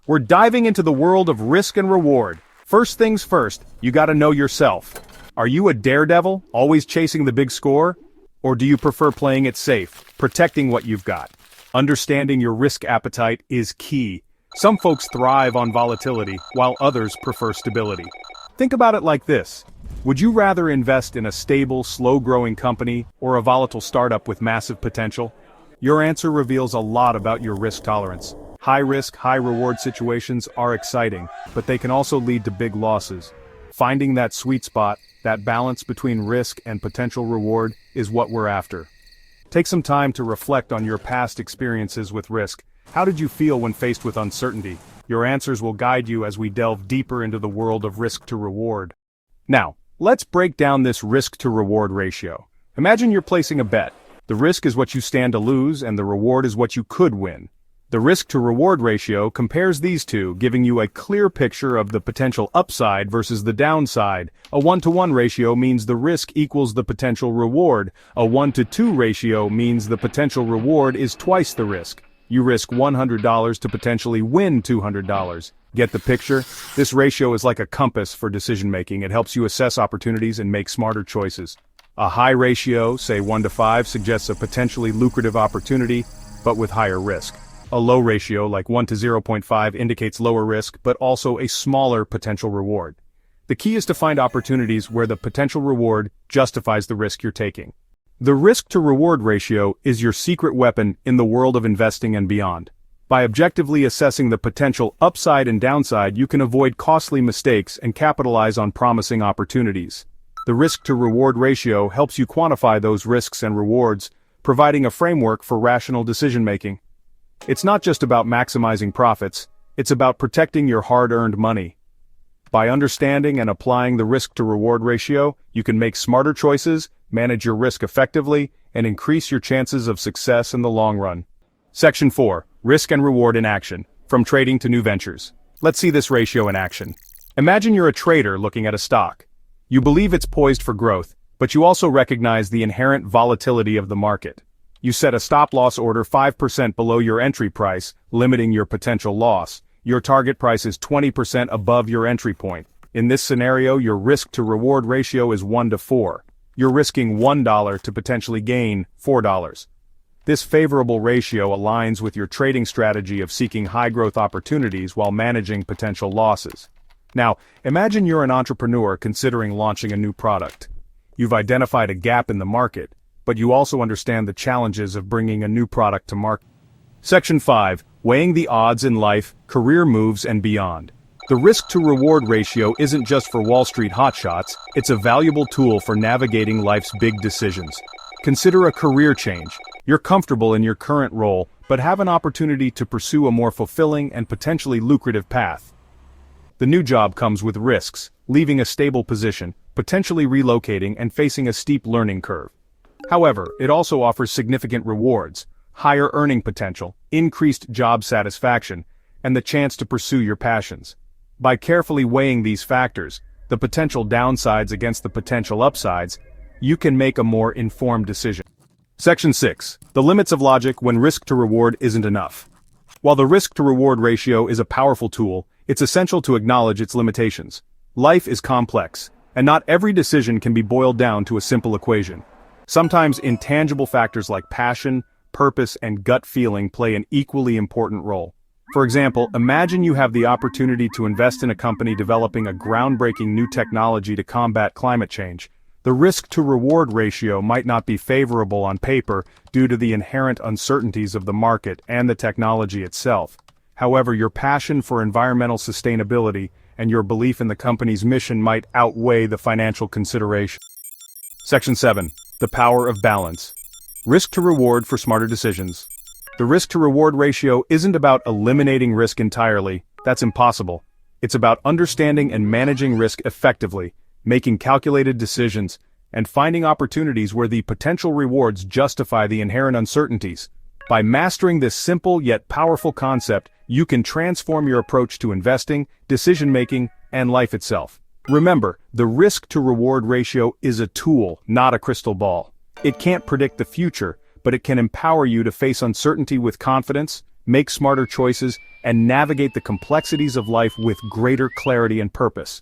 We're diving into the world of risk and reward. First things first, you gotta know yourself. Are you a daredevil, always chasing the big score? Or do you prefer playing it safe, protecting what you've got? Understanding your risk appetite is key. Some folks thrive on volatility, while others prefer stability. Think about it like this. Would you rather invest in a stable, slow-growing company or a volatile startup with massive potential? Your answer reveals a lot about your risk tolerance. High-risk, high-reward situations are exciting, but they can also lead to big losses. Finding that sweet spot, that balance between risk and potential reward, is what we're after. Take some time to reflect on your past experiences with risk. How did you feel when faced with uncertainty? Your answers will guide you as we delve deeper into the world of risk to reward. Now, let's break down this risk to reward ratio. Imagine you're placing a bet. The risk is what you stand to lose, and the reward is what you could win. The risk-to-reward ratio compares these two, giving you a clear picture of the potential upside versus the downside. A 1-to-1 ratio means the risk equals the potential reward. A 1-to-2 ratio means the potential reward is twice the risk. You risk $100 to potentially win $200. Get the picture? This ratio is like a compass for decision-making. It helps you assess opportunities and make smarter choices. A high ratio, say 1-to-5, suggests a potentially lucrative opportunity, but with higher risk. A low ratio, like 1-to-0.5, indicates lower risk, but also a smaller potential reward. The key is to find opportunities where the potential reward justifies the risk you're taking. The risk-to-reward ratio is your secret weapon in the world of investing and beyond. By objectively assessing the potential upside and downside, you can avoid costly mistakes and capitalize on promising opportunities. The risk-to-reward ratio helps you quantify those risks and rewards, providing a framework for rational decision-making. It's not just about maximizing profits, it's about protecting your hard-earned money. By understanding and applying the risk-to-reward ratio, you can make smarter choices, manage your risk effectively, and increase your chances of success in the long run. Section 4. Risk and Reward in Action. From Trading to New Ventures. Let's see this ratio in action. Imagine you're a trader looking at a stock. You believe it's poised for growth, but you also recognize the inherent volatility of the market. You set a stop-loss order 5% below your entry price, limiting your potential loss. Your target price is 20% above your entry point. In this scenario, your risk-to-reward ratio is 1-to-4. You're risking $1 to potentially gain $4. This favorable ratio aligns with your trading strategy of seeking high-growth opportunities while managing potential losses. Now, imagine you're an entrepreneur considering launching a new product. You've identified a gap in the market, but you also understand the challenges of bringing a new product to market. Section 5. Weighing the odds in life, career moves and beyond. The risk-to-reward ratio isn't just for Wall Street hotshots, it's a valuable tool for navigating life's big decisions. Consider a career change. You're comfortable in your current role, but have an opportunity to pursue a more fulfilling and potentially lucrative path. The new job comes with risks, leaving a stable position, potentially relocating and facing a steep learning curve. However, it also offers significant rewards, higher earning potential, increased job satisfaction, and the chance to pursue your passions. By carefully weighing these factors, the potential downsides against the potential upsides, you can make a more informed decision. Section 6. The limits of logic when risk to reward isn't enough. While the risk to reward ratio is a powerful tool, it's essential to acknowledge its limitations. Life is complex, and not every decision can be boiled down to a simple equation. Sometimes intangible factors like passion, purpose, and gut feeling play an equally important role. For example, imagine you have the opportunity to invest in a company developing a groundbreaking new technology to combat climate change. The risk-to-reward ratio might not be favorable on paper due to the inherent uncertainties of the market and the technology itself. However, your passion for environmental sustainability and your belief in the company's mission might outweigh the financial consideration. Section 7. The power of balance. Risk to reward for smarter decisions. The risk-to-reward ratio isn't about eliminating risk entirely. That's impossible. It's about understanding and managing risk effectively, making calculated decisions, and finding opportunities where the potential rewards justify the inherent uncertainties. By mastering this simple yet powerful concept, you can transform your approach to investing, decision-making, and life itself. Remember, the risk-to-reward ratio is a tool, not a crystal ball. It can't predict the future, but it can empower you to face uncertainty with confidence, make smarter choices, and navigate the complexities of life with greater clarity and purpose.